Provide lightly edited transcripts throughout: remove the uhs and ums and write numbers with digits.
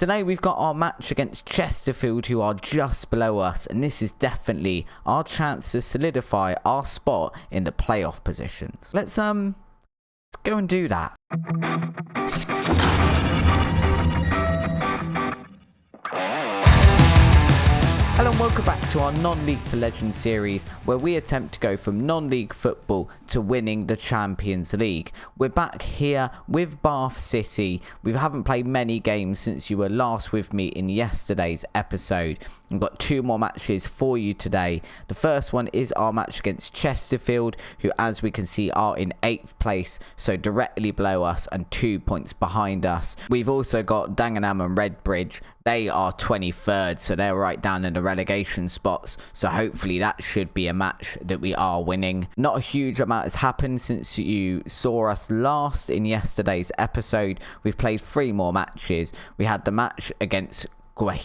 Today we've got our match against Chesterfield, who are just below us, and this is definitely our chance to solidify our spot in the playoff positions. Let's go and do that. Hello and welcome back to our non-league to legend series, where we attempt to go from non-league football to winning the Champions League. We're back here with Bath City. We haven't played many games since you were last with me in yesterday's episode. We've got 2 more matches for you today. The first one is our match against Chesterfield, who, as we can see, are in 8th place, so directly below us and 2 points behind us. We've also got Dagenham and Redbridge. They are 23rd, so they're right down in the relegation spots, so hopefully that should be a match that we are winning. Not a huge amount has happened since you saw us last in yesterday's episode. We've played 3 more matches. We had the match against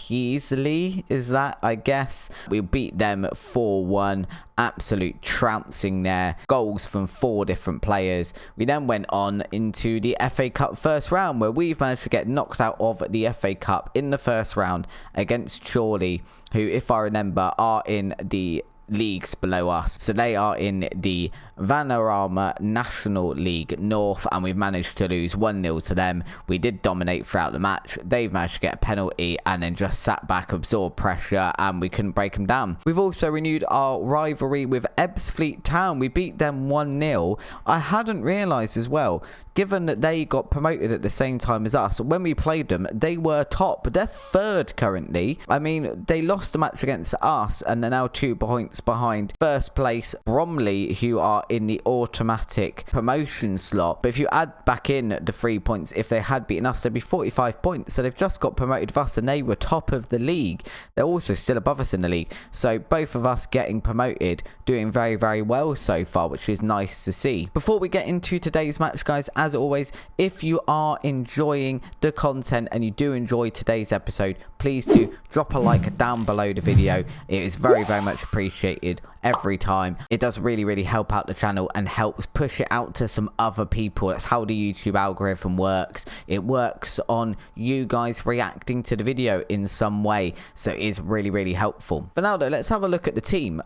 easily, is that, I guess. We beat them 4-1, absolute trouncing there. Goals from 4 different players. We then went on into the FA Cup first round, where we've managed to get knocked out of the FA Cup in the first round against Chorley, who, if I remember, are in the leagues below us. So they are in the Vanarama National League North, and we've managed to lose 1-0 to them. We did dominate throughout the match. They've managed to get a penalty and then just sat back, absorbed pressure, and we couldn't break them down. We've also renewed our rivalry with Ebbsfleet Town. We beat them 1-0. I hadn't realised as well, given that they got promoted at the same time as us, when we played them, they were top. They're 3rd currently. I mean, they lost the match against us and they're now 2 points behind first place Bromley, who are in the automatic promotion slot. But if you add back in the 3 points, if they had beaten us, they'd be 45 points. So they've just got promoted with us and they were top of the league. They're also still above us in the league. So both of us getting promoted, doing very, very well so far, which is nice to see. Before we get into today's match, guys, as always, if you are enjoying the content and you do enjoy today's episode, please do drop a like down below the video. It is very, very much appreciated every time. It does really, really help out the channel and helps push it out to some other people. That's how the YouTube algorithm works. It works on you guys reacting to the video in some way, so it is really, really helpful. For now though, let's have a look at the team.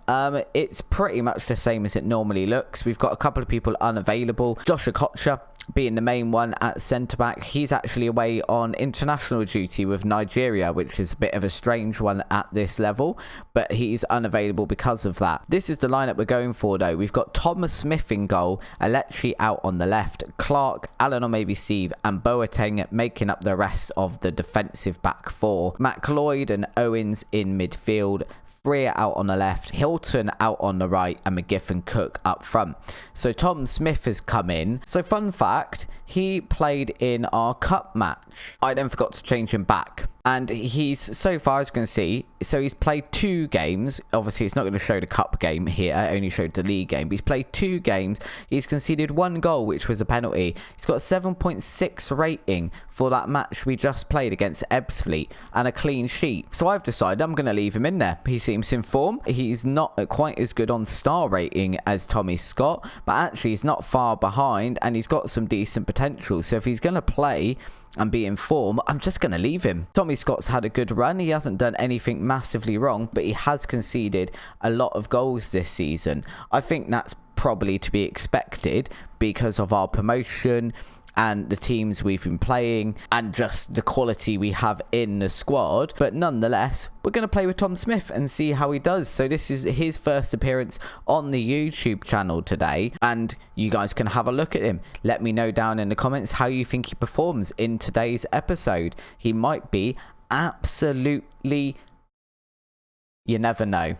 It's pretty much the same as it normally looks. We've got a couple of people unavailable. Josh Okocha being the main one at centre back. He's actually away on international duty with Nigeria, which is a bit of a strange one at this level, but he's unavailable because of that. This is the lineup we're going for though. We've got Thomas Smith in goal, Alecci out on the left, Clark, Allen or maybe Steve, and Boateng making up the rest of the defensive back 4. Matt Lloyd and Owens in midfield, Freer out on the left, Hilton out on the right, and McGiff and Cook up front. So Tom Smith has come in. So fun fact, he played in our cup match. I then forgot to change him back. And he's, so far as you can see, so he's played 2 games. Obviously, it's not going to show the cup game here. It only showed the league game. But he's played 2 games. He's conceded 1 goal, which was a penalty. He's got a 7.6 rating for that match we just played against Ebbsfleet and a clean sheet. So I've decided I'm going to leave him in there. He seems in form. He's not quite as good on star rating as Tommy Scott, but actually he's not far behind and he's got some decent potential. So if he's going to play and be in form, I'm just going to leave him. Tommy Scott's had a good run. He hasn't done anything massively wrong, but he has conceded a lot of goals this season. I think that's probably to be expected because of our promotion and the teams we've been playing and just the quality we have in the squad. But nonetheless, we're going to play with Tom Smith and see how he does. So this is his first appearance on the YouTube channel today, and you guys can have a look at him. Let me know down in the comments how you think he performs in today's episode. He might be absolutely, you never know,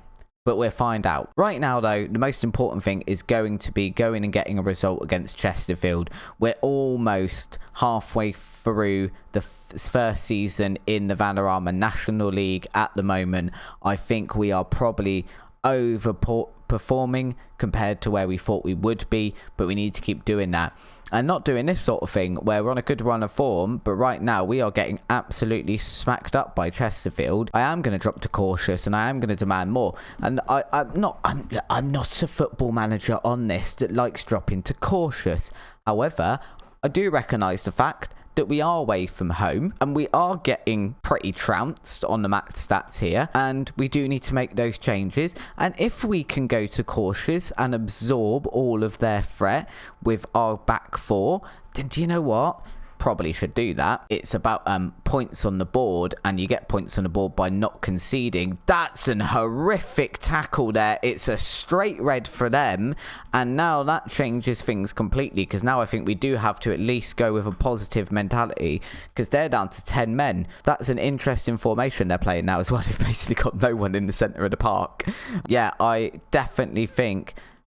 but we'll find out. Right now though, the most important thing is going to be going and getting a result against Chesterfield. We're almost halfway through the first season in the Vanarama National League at the moment. I think we are probably overperforming compared to where we thought we would be, but we need to keep doing that and not doing this sort of thing where we're on a good run of form, but right now we are getting absolutely smacked up by Chesterfield. I am going to drop to cautious and I am going to demand more, and I'm not a football manager on this that likes dropping to cautious. However, I do recognise the fact that we are away from home and we are getting pretty trounced on the max stats here, and we do need to make those changes. And if we can go to cautious and absorb all of their threat with our back four, then do you know what? Probably should do that. It's about points on the board, and you get points on the board by not conceding. That's an horrific tackle there. It's a straight red for them, and now that changes things completely, because now I think we do have to at least go with a positive mentality, because they're down to 10 men. That's an interesting formation they're playing now as well. They've basically got no one in the centre of the park. Yeah, I definitely think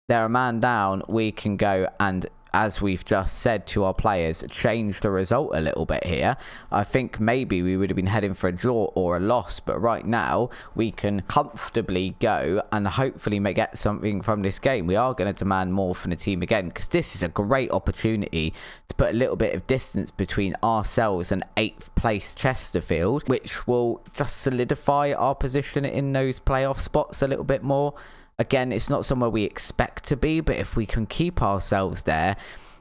they're a man down. We can go and, as we've just said to our players, change the result a little bit here. I think maybe we would have been heading for a draw or a loss, but right now we can comfortably go and hopefully get something from this game. We are going to demand more from the team again, because this is a great opportunity to put a little bit of distance between ourselves and 8th place Chesterfield, which will just solidify our position in those playoff spots a little bit more. Again, it's not somewhere we expect to be, but if we can keep ourselves there,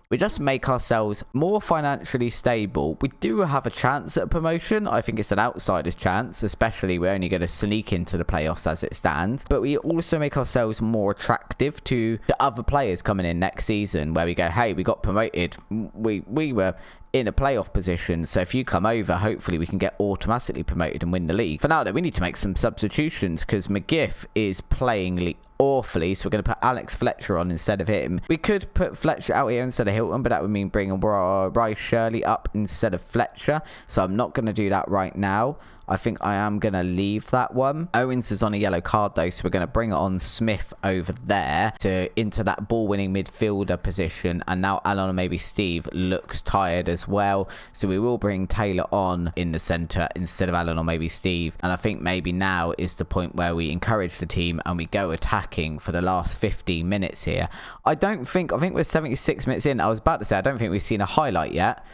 we just make ourselves more financially stable. We do have a chance at promotion. I think it's an outsider's chance, especially we're only going to sneak into the playoffs as it stands. But we also make ourselves more attractive to other players coming in next season, where we go, hey, we got promoted. We were in a playoff position, so if you come over, hopefully we can get automatically promoted and win the league. For now though, we need to make some substitutions, because McGiff is playing awfully, so we're going to put Alex Fletcher on instead of him. We could put Fletcher out here instead of Hilton, but that would mean bringing Bryce Shirley up instead of Fletcher, so I'm not going to do that right now. I think I am going to leave that one. Owens is on a yellow card though, so we're going to bring on Smith over there into that ball-winning midfielder position. And now Alan or maybe Steve looks tired as well, so we will bring Taylor on in the centre instead of Alan or maybe Steve. And I think maybe now is the point where we encourage the team and we go attacking for the last 15 minutes here. I think we're 76 minutes in. I was about to say I don't think we've seen a highlight yet.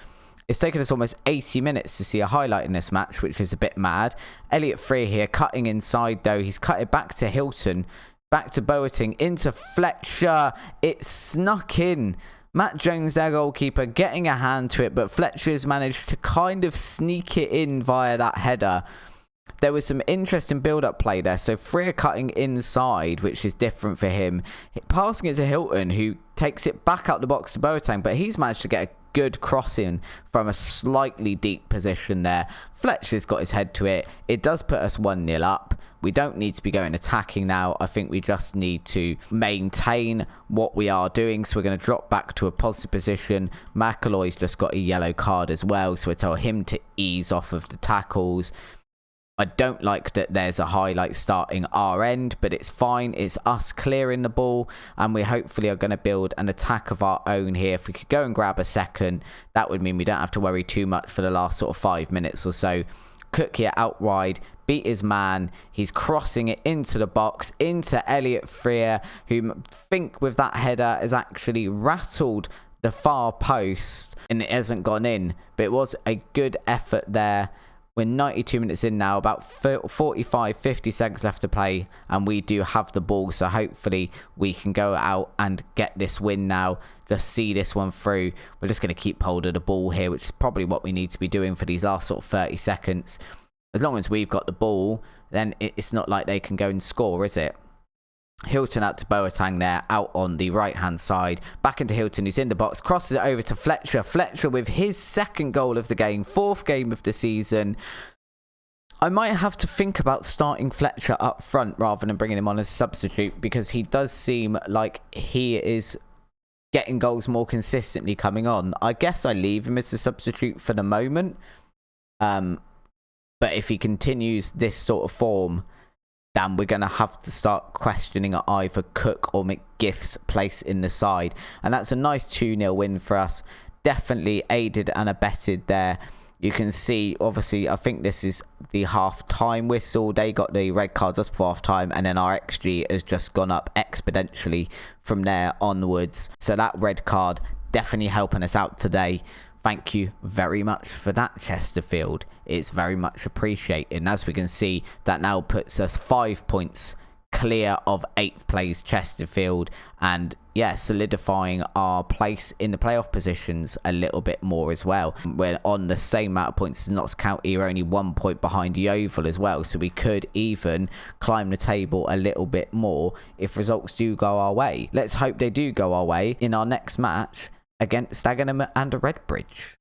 It's taken us almost 80 minutes to see a highlight in this match, which is a bit mad. Elliot Freer here, cutting inside though. He's cut it back to Hilton, back to Boateng, into Fletcher. It snuck in. Matt Jones, their goalkeeper, getting a hand to it, but Fletcher's managed to kind of sneak it in via that header. There was some interesting build-up play there. So Freer cutting inside, which is different for him. Passing it to Hilton, who takes it back out the box to Boateng, but he's managed to get a good crossing from a slightly deep position there. Fletcher's got his head to it. It does put us 1-0 up. We don't need to be going attacking now. I think we just need to maintain what we are doing. So we're going to drop back to a positive position. McAloy's just got a yellow card as well, so we tell him to ease off of the tackles. I don't like that there's a highlight starting our end, but it's fine. It's us clearing the ball, and we hopefully are going to build an attack of our own here. If we could go and grab a second, that would mean we don't have to worry too much for the last sort of 5 minutes or so. Cook here out wide, beat his man. He's crossing it into the box, into Elliot Freer, who I think with that header has actually rattled the far post, and it hasn't gone in. But it was a good effort there. We're 92 minutes in now, about 45, 50 seconds left to play, and we do have the ball, so hopefully we can go out and get this win now. Just see this one through. We're just going to keep hold of the ball here, which is probably what we need to be doing for these last sort of 30 seconds. As long as we've got the ball, then it's not like they can go and score, is it? Hilton out to Boateng there, out on the right-hand side. Back into Hilton, who's in the box. Crosses it over to Fletcher. Fletcher with his second goal of the game. 4th game of the season. I might have to think about starting Fletcher up front rather than bringing him on as a substitute, because he does seem like he is getting goals more consistently coming on. I guess I leave him as a substitute for the moment. But if he continues this sort of form, then we're going to have to start questioning either Cook or McGiff's place in the side. And that's a nice 2-0 win for us. Definitely aided and abetted there. You can see, obviously, I think this is the half-time whistle. They got the red card just before half-time, and then our XG has just gone up exponentially from there onwards. So that red card definitely helping us out today. Thank you very much for that, Chesterfield. It's very much appreciated. And as we can see, that now puts us 5 points clear of 8th place Chesterfield, and yeah, solidifying our place in the playoff positions a little bit more as well. We're on the same amount of points as Notts County. We're only 1 point behind Yeovil as well, so we could even climb the table a little bit more if results do go our way. Let's hope they do go our way in our next match against Dagenham and Redbridge.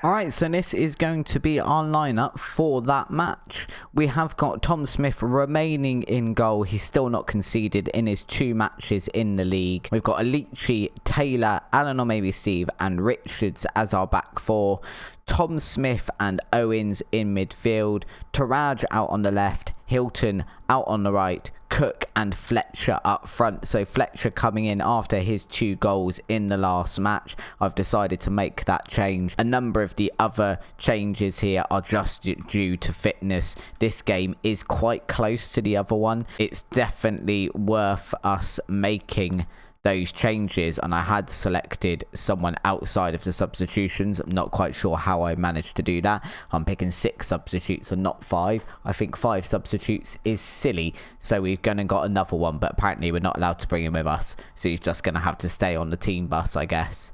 Alright, so this is going to be our lineup for that match. We have got Tom Smith remaining in goal. He's still not conceded in his 2 matches in the league. We've got Alici, Taylor, Alan or maybe Steve, and Richards as our back 4. Tom Smith and Owens in midfield. Taraj out on the left. Hilton out on the right. Cook and Fletcher up front. So Fletcher coming in after his 2 goals in the last match. I've decided to make that change. A number of the other changes here are just due to fitness. This game is quite close to the other one. It's definitely worth us making those changes, and I had selected someone outside of the substitutions. I'm not quite sure how I managed to do that. I'm picking 6 substitutes and not 5. I think 5 substitutes is silly, so we've gone and got another one, but apparently we're not allowed to bring him with us, so he's just going to have to stay on the team bus, I guess.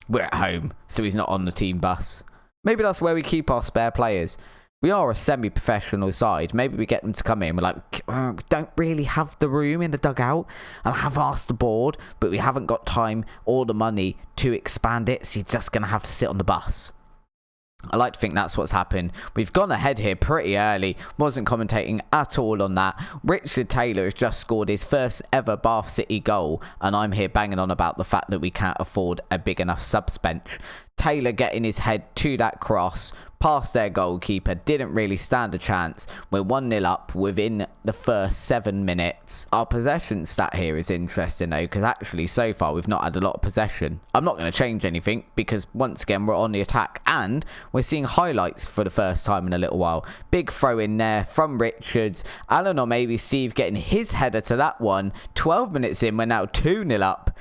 We're at home, so he's not on the team bus. Maybe that's where we keep our spare players. We are a semi-professional side. Maybe we get them to come in. We're like, we don't really have the room in the dugout. And I have asked the board, but we haven't got time or the money to expand it. So you're just going to have to sit on the bus. I like to think that's what's happened. We've gone ahead here pretty early. Wasn't commentating at all on that. Richard Taylor has just scored his first ever Bath City goal. And I'm here banging on about the fact that we can't afford a big enough subs bench. Taylor getting his head to that cross, past their goalkeeper, didn't really stand a chance. We're 1-0 up within the first 7 minutes. Our possession stat here is interesting though, because actually so far we've not had a lot of possession. I'm not going to change anything because once again we're on the attack and we're seeing highlights for the first time in a little while. Big throw in there from Richards. Alan or maybe Steve getting his header to that one. 12 minutes in, we're now 2-0 up.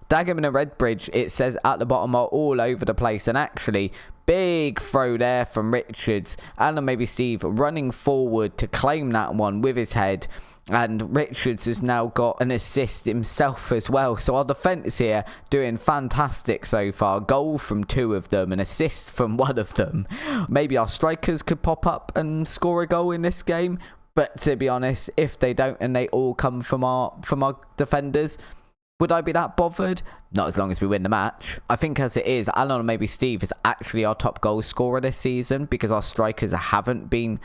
Dagenham and Redbridge, it says at the bottom, are all over the place, and actually big throw there from Richards, and maybe Steve running forward to claim that one with his head, and Richards has now got an assist himself as well. So our defence here doing fantastic so far. Goal from 2 of them, an assist from 1 of them. Maybe our strikers could pop up and score a goal in this game, but to be honest, if they don't and they all come from our defenders, would I be that bothered? Not as long as we win the match. I think as it is, Alan or maybe Steve is actually our top goal scorer this season because our strikers haven't been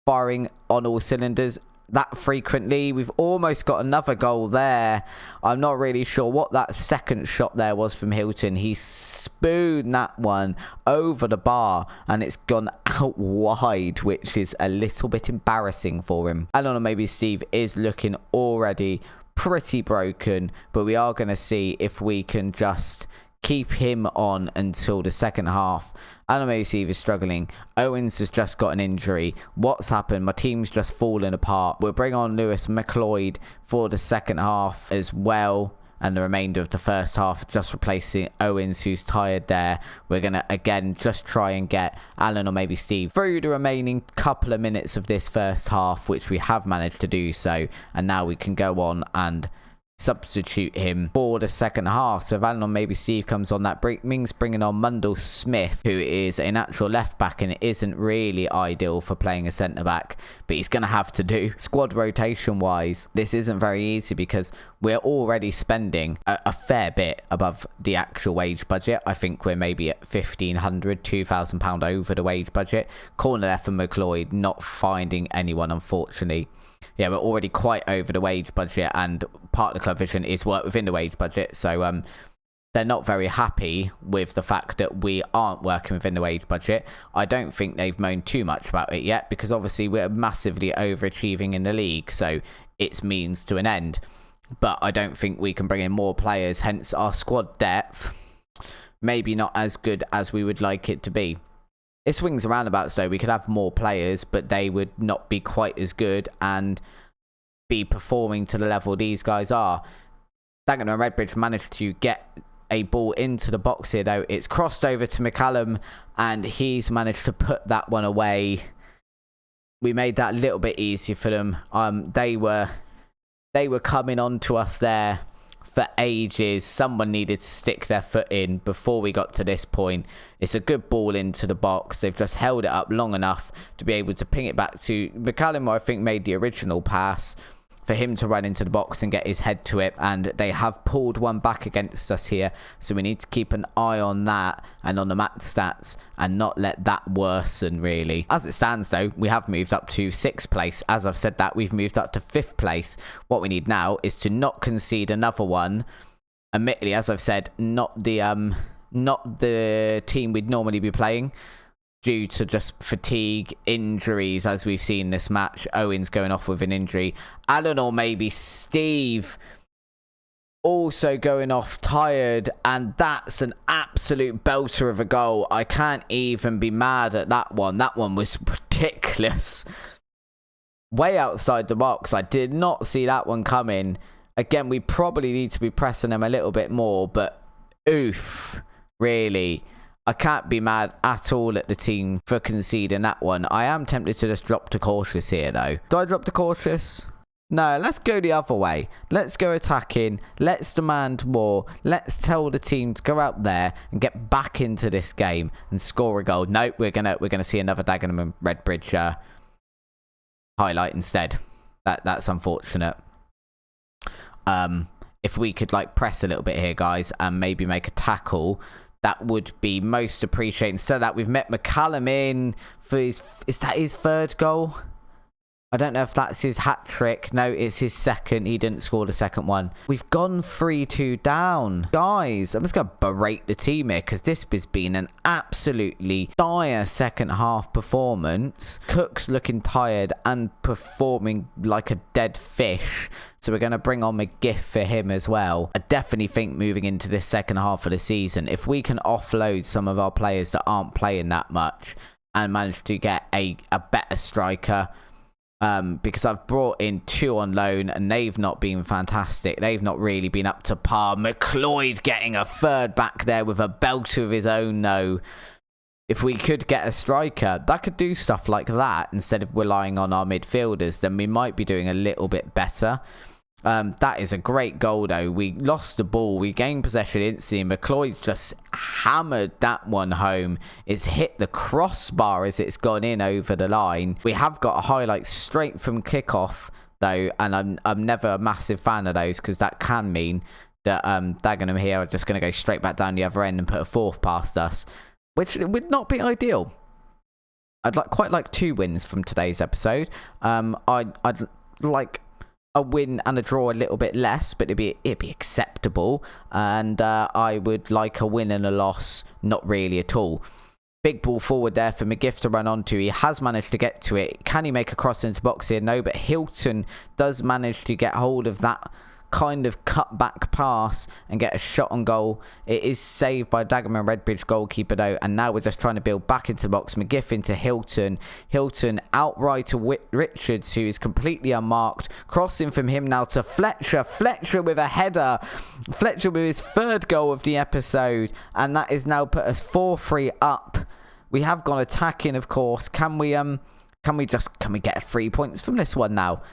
firing on all cylinders that frequently. We've almost got another goal there. I'm not really sure what that second shot there was from Hilton. He spooned that one over the bar and it's gone out wide, which is a little bit embarrassing for him. Alan or maybe Steve is looking already pretty broken, but we are going to see if we can just keep him on until the second half. Maybe Steve is struggling. Owens has just got an injury. What's happened? My team's just fallen apart. We'll bring on Lewis McLeod for the second half as well, and the remainder of the first half just replacing Owens, who's tired there. We're going to again just try and get Alan or maybe Steve through the remaining couple of minutes of this first half, which we have managed to do so, and now we can go on and substitute him for the second half. So if Alan or maybe Steve comes on, that means bringing on Mundell Smith, who is a natural left back and it isn't really ideal for playing a centre back, but he's going to have to do. Squad rotation wise, this isn't very easy because we're already spending a fair bit above the actual wage budget. I think we're maybe at £1,500-2,000 over the wage budget. Corneleth and McLeod not finding anyone, unfortunately. Yeah, we're already quite over the wage budget, and part of the club vision is work within the wage budget. So they're not very happy with the fact that we aren't working within the wage budget. I don't think they've moaned too much about it yet because obviously we're massively overachieving in the league, so it's means to an end. But I don't think we can bring in more players, hence our squad depth maybe not as good as we would like it to be. It swings around about, so we could have more players, but they would not be quite as good and be performing to the level these guys are. Dagenham and Redbridge managed to get a ball into the box here, though. It's crossed over to McCallum, and he's managed to put that one away. we made that a little bit easier for them. They were coming on to us there for ages. Someone needed to stick their foot in before we got to this point. It's a good ball into the box. They've just held it up long enough to be able to ping it back to McCallum, I think, made the original pass for him to run into the box and get his head to it, and they have pulled one back against us here, so we need to keep an eye on that and on the match stats and not let that worsen, really. As it stands, though, we have moved up to 6th place. As I've said that, we've moved up to 5th place. What we need now is to not concede another one. Admittedly, as I've said, not the team we'd normally be playing, due to just fatigue, injuries, as we've seen this match. Owen's going off with an injury. Alan or maybe Steve also going off tired, and that's an absolute belter of a goal. I can't even be mad at that one. That one was ridiculous. Way outside the box. I did not see that one coming. Again, we probably need to be pressing them a little bit more, but oof, really. I can't be mad at all at the team for conceding that one. I am tempted to just drop to cautious here, though. Do I drop to cautious? No, let's go the other way. Let's go attacking. Let's demand more. Let's tell the team to go out there and get back into this game and score a goal. Nope, we're gonna see another Dagenham and Redbridge highlight instead. That's unfortunate. If we could press a little bit here, guys, and maybe make a tackle, that would be most appreciated. Instead of that, we've met McCallum in for is that his 3rd goal? I don't know if that's his hat-trick. No, it's his 2nd. He didn't score the 2nd one. We've gone 3-2 down. Guys, I'm just going to berate the team here because this has been an absolutely dire second half performance. Cook's looking tired and performing like a dead fish. So we're going to bring on McGiff for him as well. I definitely think moving into this second half of the season, if we can offload some of our players that aren't playing that much and manage to get a better striker, because I've brought in 2 on loan and they've not been fantastic. They've not really been up to par. McLeod getting a 3rd back there with a belter of his own, though. If we could get a striker that could do stuff like that instead of relying on our midfielders, then we might be doing a little bit better. That is a great goal, though. We lost the ball. We gained possession instantly. McLeod's just hammered that one home. It's hit the crossbar as it's gone in over the line. We have got a highlight straight from kickoff, though, and I'm never a massive fan of those because that can mean that Dagenham here are just going to go straight back down the other end and put a 4th past us, which would not be ideal. I'd quite like 2 wins from today's episode. I'd like a win and a draw a little bit less, but it'd be acceptable. And I would like a win and a loss, not really at all. Big ball forward there for McGiff to run onto. He has managed to get to it. Can he make a cross into box here? No, but Hilton does manage to get hold of that kind of cut back pass and get a shot on goal. It is saved by Dagenham and Redbridge goalkeeper, though, and now we're just trying to build back into the box. McGiff into Hilton. Hilton outright to Richards, who is completely unmarked. Crossing from him now to Fletcher. Fletcher with a header. Fletcher with his 3rd goal of the episode, and that has now put us 4-3 up. We have gone attacking, of course. Can we get 3 points from this one now?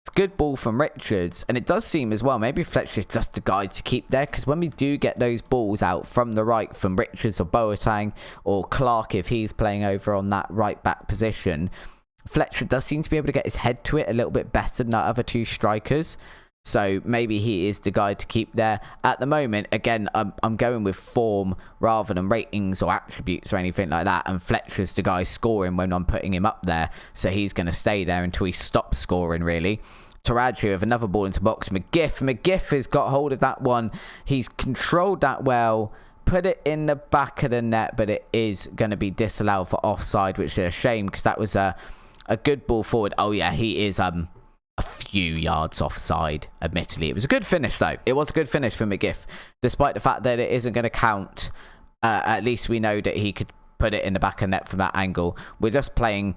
It's a good ball from Richards, and it does seem as well, maybe Fletcher's just the guy to keep there, because when we do get those balls out from the right from Richards or Boateng or Clark, if he's playing over on that right back position, Fletcher does seem to be able to get his head to it a little bit better than the other 2 strikers. So maybe he is the guy to keep there. At the moment, again, I'm going with form rather than ratings or attributes or anything like that. And Fletcher's the guy scoring when I'm putting him up there. So he's going to stay there until he stops scoring, really. Taraji with another ball into box. McGiff has got hold of that one. He's controlled that well. Put it in the back of the net, but it is going to be disallowed for offside, which is a shame because that was a good ball forward. Oh, yeah, he is a few yards offside, admittedly. It was a good finish, though. It was a good finish for McGiff, despite the fact that it isn't going to count. At least we know that he could put it in the back of the net from that angle. We're just playing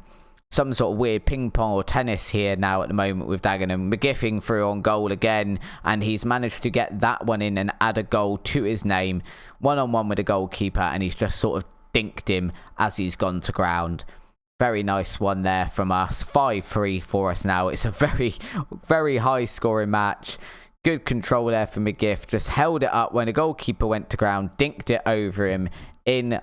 some sort of weird ping pong or tennis here now at the moment with Dagenham. McGiffing through on goal again, and he's managed to get that one in and add a goal to his name. 1-on-1 with the goalkeeper, and he's just sort of dinked him as he's gone to ground. Very nice one there from us. 5-3 for us now. It's a very, very high scoring match. Good control there from McGiff. Just held it up when the goalkeeper went to ground. Dinked it over him in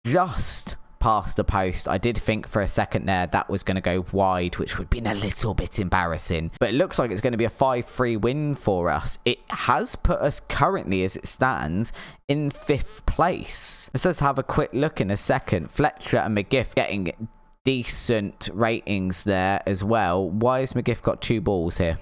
just past the post. I did think for a second there that was going to go wide, which would have been a little bit embarrassing. But it looks like it's going to be a 5-3 win for us. It has put us currently, as it stands, in 5th place. Let's just have a quick look in a second. Fletcher and McGiff getting decent ratings there as well. Why has McGiff got 2 balls here?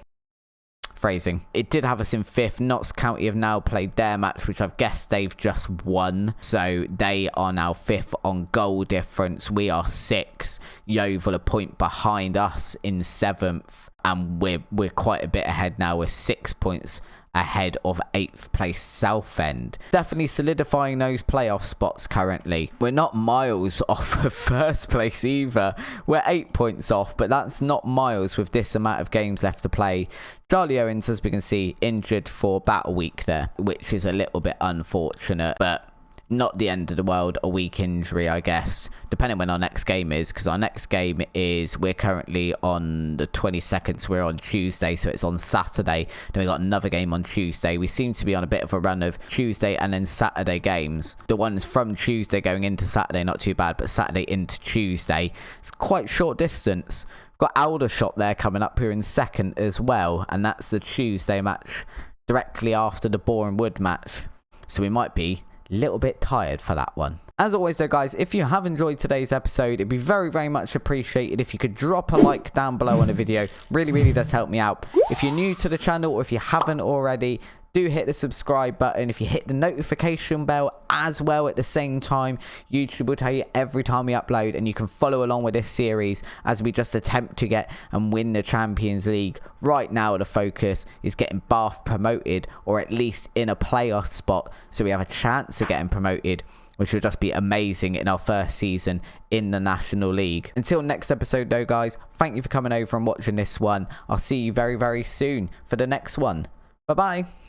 Phrasing. It did have us in 5th. Notts County have now played their match, which I've guessed they've just won. So they are now 5th on goal difference. We are 6th. Yeovil a point behind us in 7th. And we're quite a bit ahead now. We're 6 points ahead of 8th place Southend. Definitely solidifying those playoff spots currently. We're not miles off of 1st place either. We're 8 points off, but that's not miles with this amount of games left to play. Charlie Owens, as we can see, injured for about a week there, which is a little bit unfortunate, but not the end of the world. A week injury, I guess, depending when our next game is, because our next game is, we're currently on the 22nd, so we're on Tuesday, so it's on Saturday. Then we got another game on Tuesday. We seem to be on a bit of a run of Tuesday and then Saturday games. The ones from Tuesday going into Saturday, not too bad, but Saturday into Tuesday, it's quite short distance. Got Aldershot there coming up here in 2nd as well, and that's the Tuesday match directly after the Bourne Wood match, so we might be little bit tired for that one. As always though guys, if you have enjoyed today's episode, it'd be very, very much appreciated if you could drop a like down below on the video. Really does help me out. If you're new to the channel, or if you haven't already, do hit the subscribe button. If you hit the notification bell as well at the same time, YouTube will tell you every time we upload, and you can follow along with this series as we just attempt to get and win the Champions League. Right now the focus is getting Bath promoted, or at least in a playoff spot, so we have a chance of getting promoted, which would just be amazing in our first season in the National League. Until next episode though guys, thank you for coming over and watching this one. I'll see you very, very soon for the next one. Bye bye.